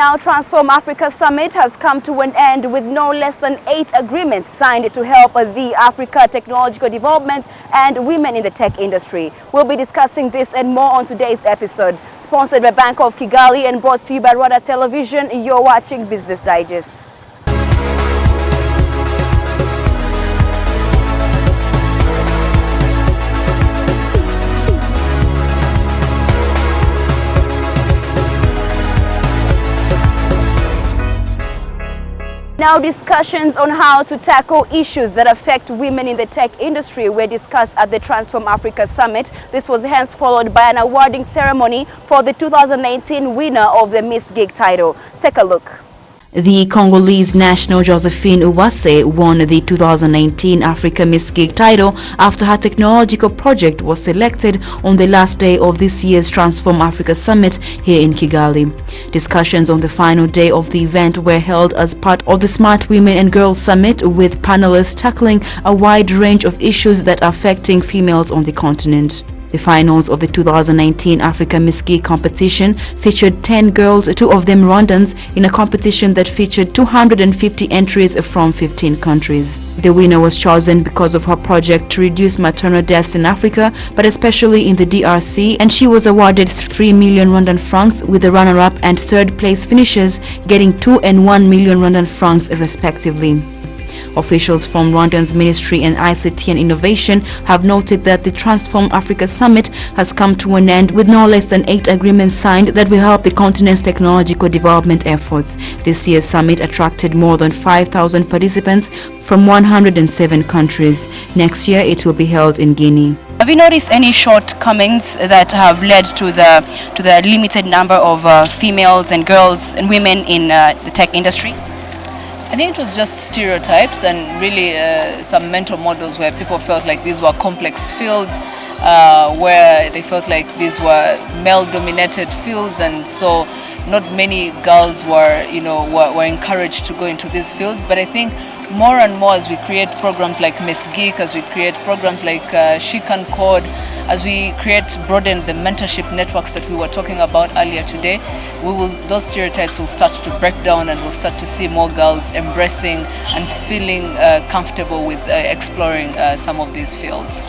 Now, Transform Africa Summit has come to an end with no less than 8 agreements signed to help the Africa technological development and women in the tech industry. We'll be discussing this and more on today's episode. Sponsored by Bank of Kigali and brought to you by Rwanda Television, you're watching Business Digest. Now, discussions on how to tackle issues that affect women in the tech industry were discussed at the Transform Africa Summit. This was hence followed by an awarding ceremony for the 2019 winner of the Miss Gig title. Take a look. The Congolese national Josephine Uwase won the 2019 Africa Miss Gig title after her technological project was selected on the last day of this year's Transform Africa Summit here in Kigali. Discussions on the final day of the event were held as part of the Smart Women and Girls Summit, with panelists tackling a wide range of issues that are affecting females on the continent. The finals of the 2019 Africa Miss Gig competition featured 10 girls, 2 of them Rwandans, in a competition that featured 250 entries from 15 countries. The winner was chosen because of her project to reduce maternal deaths in Africa, but especially in the DRC, and she was awarded 3 million Rwandan francs, with the runner-up and third place finishers getting 2 and 1 million Rwandan francs respectively. Officials from Rwandan's Ministry in ICT and Innovation have noted that the Transform Africa Summit has come to an end with no less than 8 agreements signed that will help the continent's technological development efforts. This year's summit attracted more than 5,000 participants from 107 countries. Next year it will be held in Guinea. Have you noticed any shortcomings that have led to the limited number of females and girls and women in the tech industry? I think it was just stereotypes and really some mental models where people felt like these were complex fields, where they felt like these were male-dominated fields, and so not many girls were encouraged to go into these fields. But I think more and more, as we create programs like Miss Geek, as we create programs like She Can Code, as we broaden the mentorship networks that we were talking about earlier today, those stereotypes will start to break down, and we'll start to see more girls embracing and feeling comfortable with exploring some of these fields.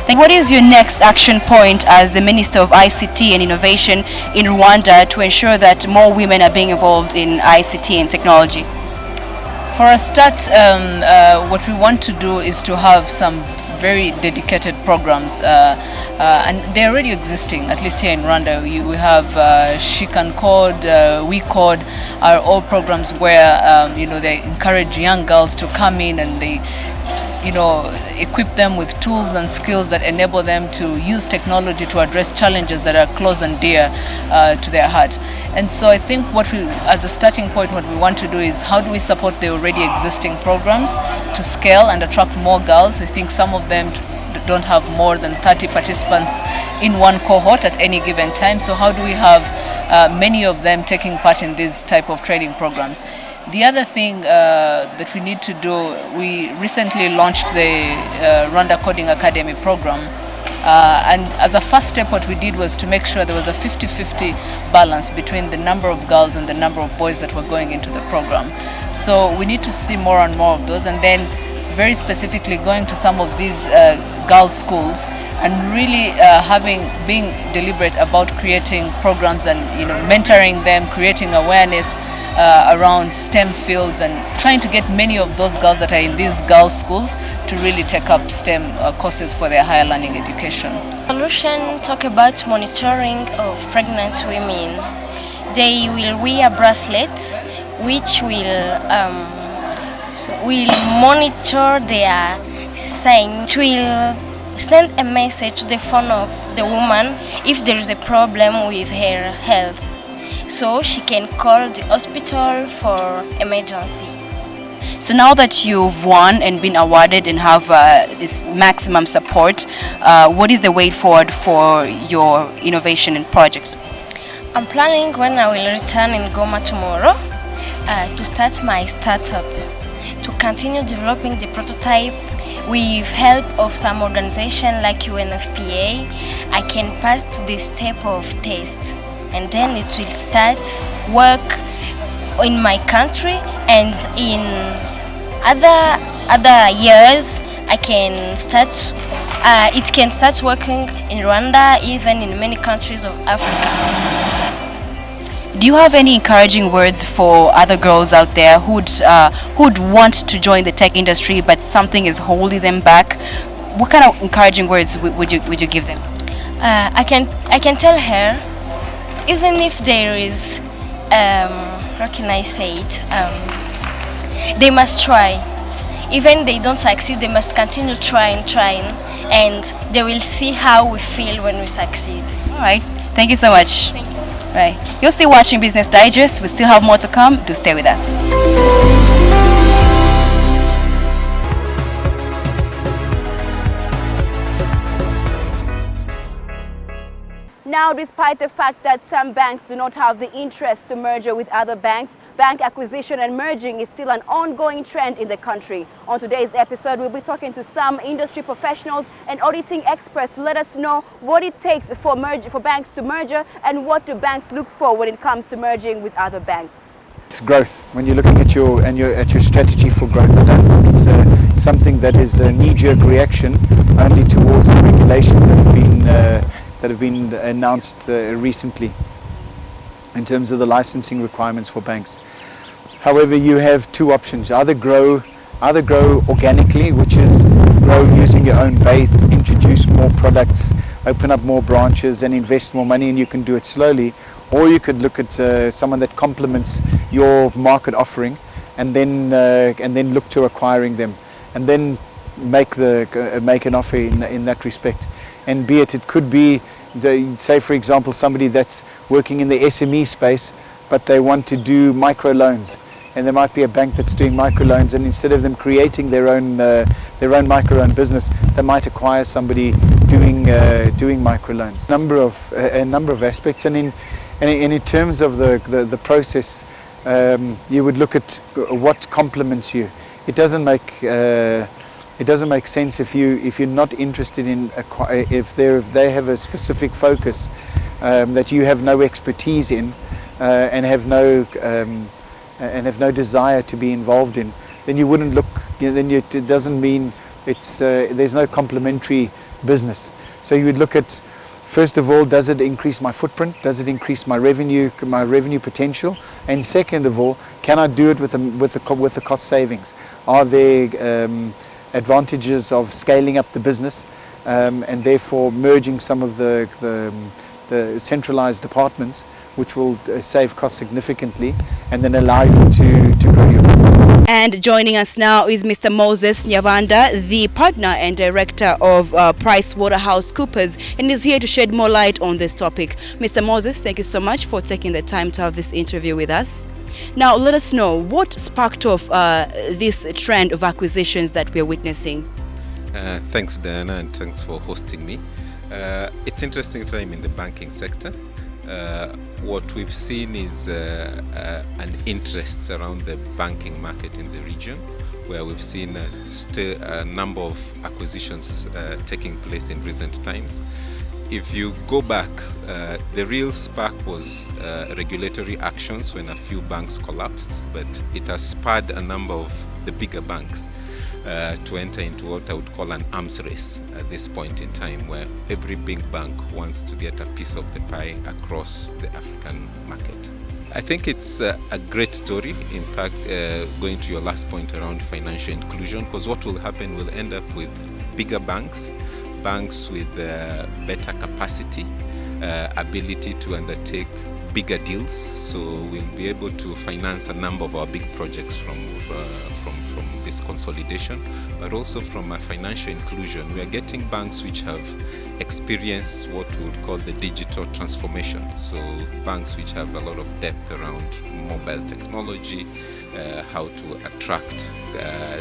What is your next action point as the Minister of ICT and Innovation in Rwanda to ensure that more women are being involved in ICT and technology? For a start, what we want to do is to have some very dedicated programs, and they're already existing, at least here in Rwanda. We have She Can Code, We Code, are all programs where they encourage young girls to come in, and they equip them with tools and skills that enable them to use technology to address challenges that are close and dear to their heart. And so I think as a starting point, what we want to do is how do we support the already existing programs to scale and attract more girls. I think some of them don't have more than 30 participants in one cohort at any given time. So how do we have many of them taking part in these type of training programs? The other thing that we need to do, we recently launched the Rwanda Coding Academy program. And as a first step, what we did was to make sure there was a 50-50 balance between the number of girls and the number of boys that were going into the program. So we need to see more and more of those, and then very specifically going to some of these girls' schools and really being deliberate about creating programs and mentoring them, creating awareness around STEM fields, and trying to get many of those girls that are in these girls' schools to really take up STEM courses for their higher learning education. Solution talk about monitoring of pregnant women. They will wear bracelets which will monitor their signs. It will send a message to the phone of the woman if there is a problem with her health, so she can call the hospital for emergency. So now that you've won and been awarded and have this maximum support, what is the way forward for your innovation and project? I'm planning, when I will return in Goma tomorrow, to start my startup, to continue developing the prototype with help of some organization like UNFPA. I can pass to the step of test, and then it will start work in my country, and in other years I can start. It can start working in Rwanda, even in many countries of Africa. Do you have any encouraging words for other girls out there who'd want to join the tech industry but something is holding them back? What kind of encouraging words would you give them? I can tell her, even if there is, how can I say it? They must try. Even they don't succeed, they must continue trying, and they will see how we feel when we succeed. All right. Thank you so much. Thank you. Right. You're still watching Business Digest. We still have more to come. Do stay with us. Now, despite the fact that some banks do not have the interest to merge with other banks, bank acquisition and merging is still an ongoing trend in the country. On today's episode, we'll be talking to some industry professionals and auditing experts to let us know what it takes for banks to merge and what do banks look for when it comes to merging with other banks. It's growth. When you're looking at your strategy for growth, I don't think it's something that is a knee-jerk reaction only towards the regulations that have been announced recently in terms of the licensing requirements for banks. However, you have two options: either grow organically, which is grow using your own base, introduce more products, open up more branches, and invest more money, and you can do it slowly. Or you could look at someone that complements your market offering, and then look to acquiring them, and then make an offer in that respect. And be it could be, say for example, somebody that's working in the SME space, but they want to do microloans, and there might be a bank that's doing microloans, and instead of them creating their own microloan business, they might acquire somebody doing microloans. A number of aspects, and in terms of the process, you would look at what complements you. It doesn't make sense if you're not interested in if they have a specific focus that you have no expertise in and have no desire to be involved in. Then you wouldn't look. It doesn't mean there's no complementary business. So you would look at, first of all, does it increase my footprint? Does it increase my revenue potential? And second of all, can I do it with the cost savings? Are there advantages of scaling up the business and therefore merging some of the centralized departments, which will save costs significantly and then allow you to grow your business. And joining us now is Mr. Moses Nyabanda, the partner and director of PricewaterhouseCoopers, and is here to shed more light on this topic. Mr. Moses, thank you so much for taking the time to have this interview with us. Now, let us know what sparked off this trend of acquisitions that we're witnessing. Thanks, Diana, and thanks for hosting me. It's interesting time in the banking sector. What we've seen is an interest around the banking market in the region, where we've seen a number of acquisitions taking place in recent times. If you go back, the real spark was regulatory actions when a few banks collapsed, but it has spurred a number of the bigger banks to enter into what I would call an arms race at this point in time, where every big bank wants to get a piece of the pie across the African market. I think it's a great story, in fact, going to your last point around financial inclusion, because what will happen, will end up with bigger banks with better capacity, ability to undertake bigger deals, so we'll be able to finance a number of our big projects from this consolidation, but also from a financial inclusion. We are getting banks which have experienced what we would call the digital transformation, so banks which have a lot of depth around mobile technology, how to attract, I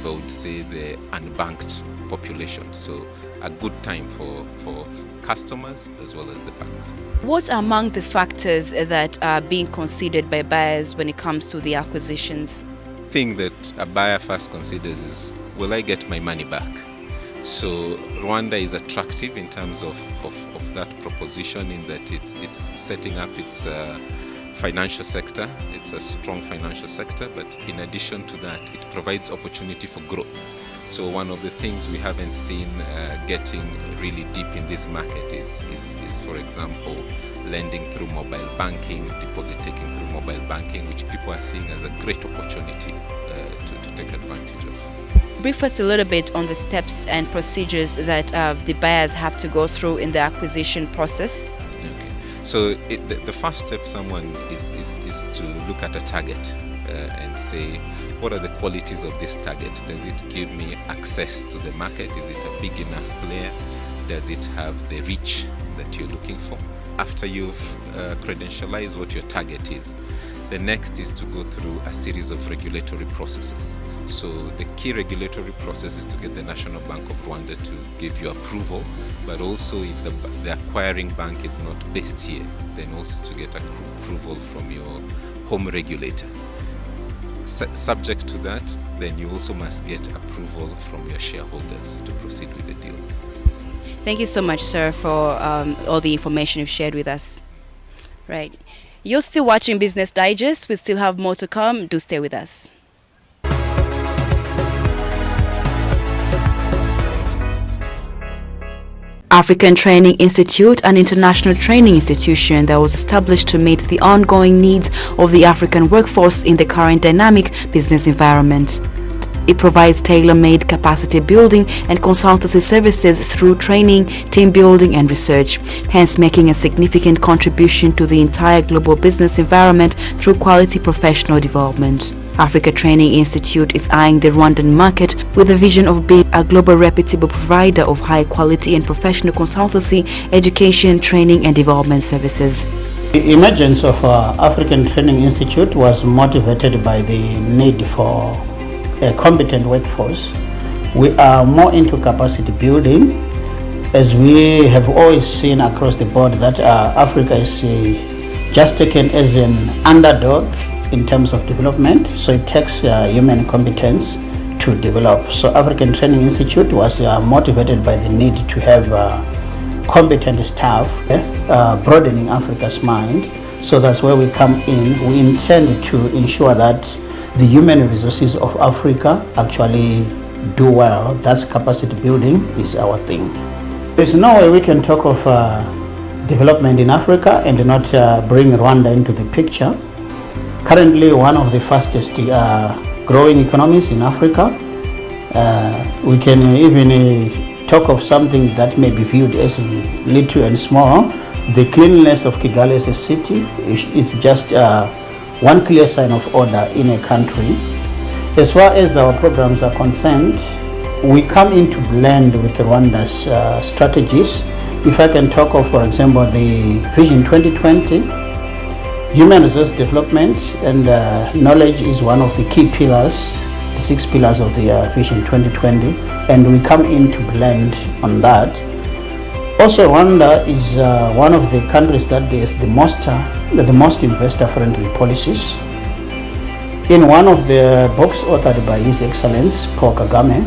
would say, the unbanked population. So a good time for customers as well as the banks. What are among the factors that are being considered by buyers when it comes to the acquisitions? The thing that a buyer first considers is, will I get my money back? So Rwanda is attractive in terms of that proposition, in that it's setting up its financial sector. It's a strong financial sector, but in addition to that, it provides opportunity for growth. So one of the things we haven't seen getting really deep in this market is for example, lending through mobile banking, deposit taking through mobile banking, which people are seeing as a great opportunity to take advantage of. Brief us a little bit on the steps and procedures that the buyers have to go through in the acquisition process. Okay. So the first step someone is to look at a target and say, what are the qualities of this target? Does it give me access to the market? Is it a big enough player? Does it have the reach that you're looking for? After you've credentialized what your target is, the next is to go through a series of regulatory processes. So the key regulatory process is to get the National Bank of Rwanda to give you approval, but also if the acquiring bank is not based here, then also to get approval from your home regulator. Subject to that, then you also must get approval from your shareholders to proceed with the deal. Thank you so much, sir, for all the information you've shared with us. Right. You're still watching Business Digest. We still have more to come. Do stay with us. African Training Institute, an international training institution that was established to meet the ongoing needs of the African workforce in the current dynamic business environment. It provides tailor-made capacity building and consultancy services through training, team building and research, hence making a significant contribution to the entire global business environment through quality professional development. Africa Training Institute is eyeing the Rwandan market with a vision of being a global reputable provider of high quality and professional consultancy, education, training and development services. The emergence of African Training Institute was motivated by the need for a competent workforce. We are more into capacity building, as we have always seen across the board that Africa is just taken as an underdog in terms of development, so it takes human competence to develop. So African Training Institute was motivated by the need to have competent staff, broadening Africa's mind. So that's where we come in. We intend to ensure that the human resources of Africa actually do well. That's capacity building is our thing. There's no way we can talk of development in Africa and not bring Rwanda into the picture. Currently one of the fastest growing economies in Africa. We can even talk of something that may be viewed as little and small. The cleanliness of Kigali as a city is just one clear sign of order in a country. As far as our programs are concerned, we come into blend with Rwanda's strategies. If I can talk of, for example, the Vision 2020, human resource development and knowledge is one of the key pillars, the 6 pillars of the Vision 2020, and we come in to blend on that. Also, Rwanda is one of the countries that there's the most investor-friendly policies. In one of the books authored by His Excellency Paul Kagame,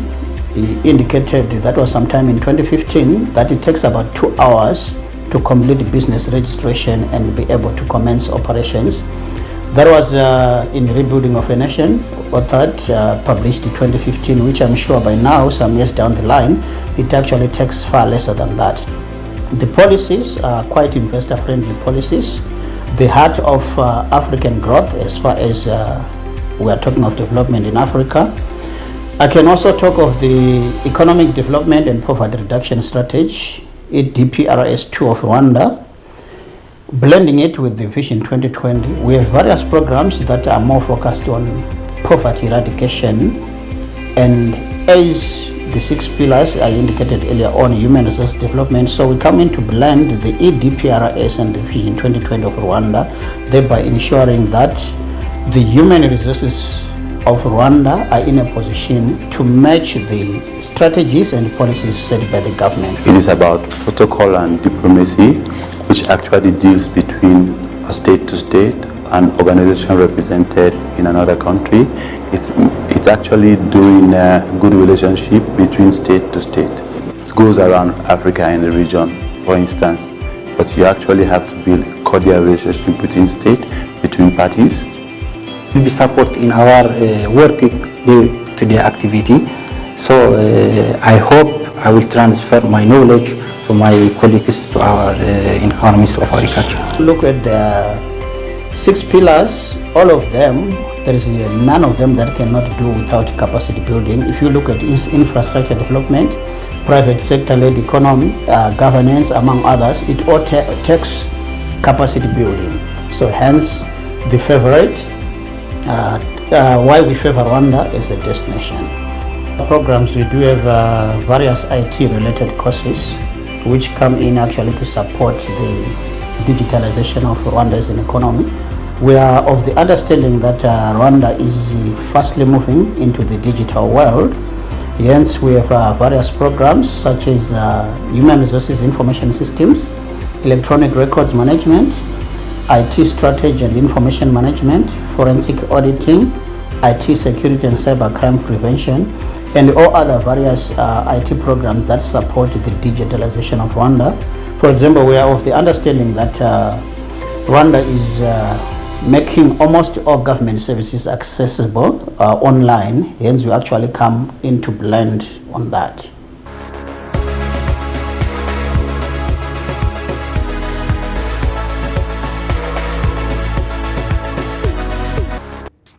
he indicated that was sometime in 2015 that it takes about 2 hours to complete business registration and be able to commence operations. That was in Rebuilding of a Nation, authored, published in 2015, which I'm sure by now, some years down the line, it actually takes far lesser than that. The policies are quite investor-friendly policies. The heart of African growth, as far as we are talking of development in Africa. I can also talk of the Economic Development and Poverty Reduction Strategy, DPRS2 of Rwanda, blending it with the Vision 2020. We have various programs that are more focused on poverty eradication, and as the 6 pillars I indicated earlier on, human resource development. So we come in to blend the EDPRS and the Vision 2020 of Rwanda, thereby ensuring that the human resources of Rwanda are in a position to match the strategies and policies set by the government. It is about protocol and diplomacy, which actually deals between a state to state, an organization represented in another country. It's actually doing a good relationship between state to state. It goes around Africa and the region, for instance, but you actually have to build cordial relationship between state, between parties. Will be support in our work day-to-day activity. So I hope I will transfer my knowledge to my colleagues to our in our Ministry of Agriculture. Look at the 6 pillars, all of them, there is none of them that cannot do without capacity building. If you look at infrastructure development, private sector-led economy, governance, among others, it all takes capacity building. So hence the favorite, why we favor Rwanda as a destination. Programs, we do have various IT-related courses which come in actually to support the digitalization of Rwanda as an economy. We are of the understanding that Rwanda is fastly moving into the digital world. Hence, we have various programs such as Human Resources Information Systems, Electronic Records Management, IT Strategy and Information Management, Forensic Auditing, IT Security and Cybercrime Prevention, and all other various IT programs that support the digitalization of Rwanda. For example, we are of the understanding that Rwanda is making almost all government services accessible online, hence we actually come into blend on that.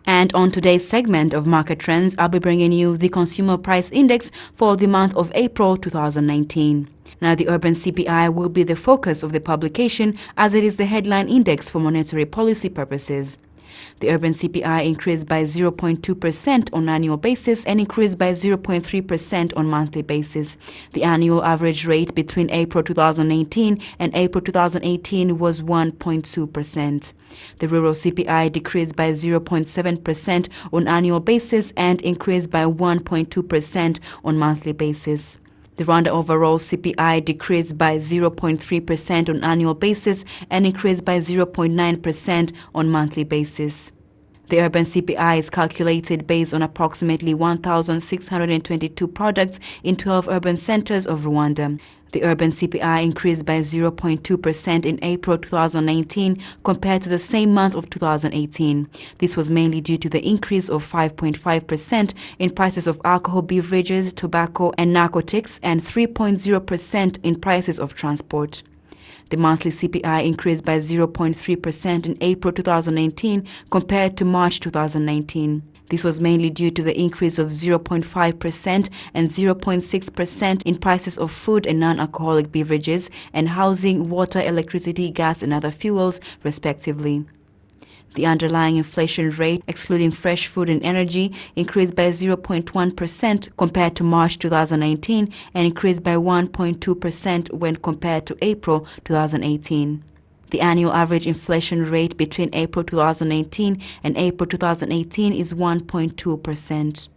And on today's segment of Market Trends, I'll be bringing you the Consumer Price Index for the month of April 2019. Now, the urban CPI will be the focus of the publication as it is the headline index for monetary policy purposes. The urban CPI increased by 0.2% on annual basis and increased by 0.3% on monthly basis. The annual average rate between April 2018 and April 2018 was 1.2%. The rural CPI decreased by 0.7% on annual basis and increased by 1.2% on monthly basis. The Rwanda overall CPI decreased by 0.3% on annual basis and increased by 0.9% on monthly basis. The urban CPI is calculated based on approximately 1,622 products in 12 urban centers of Rwanda. The urban CPI increased by 0.2% in April 2019 compared to the same month of 2018. This was mainly due to the increase of 5.5% in prices of alcohol beverages, tobacco and narcotics, and 3.0% in prices of transport. The monthly CPI increased by 0.3% in April 2019 compared to March 2019. This was mainly due to the increase of 0.5% and 0.6% in prices of food and non-alcoholic beverages and housing, water, electricity, gas and other fuels, respectively. The underlying inflation rate, excluding fresh food and energy, increased by 0.1% compared to March 2019 and increased by 1.2% when compared to April 2018. The annual average inflation rate between April 2018 and April 2018 is 1.2%.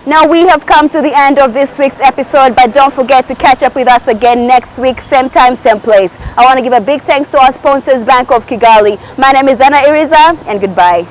Now we have come to the end of this week's episode, but don't forget to catch up with us again next week, same time, same place. I want to give a big thanks to our sponsors, Bank of Kigali. My name is Dana Iriza, and goodbye.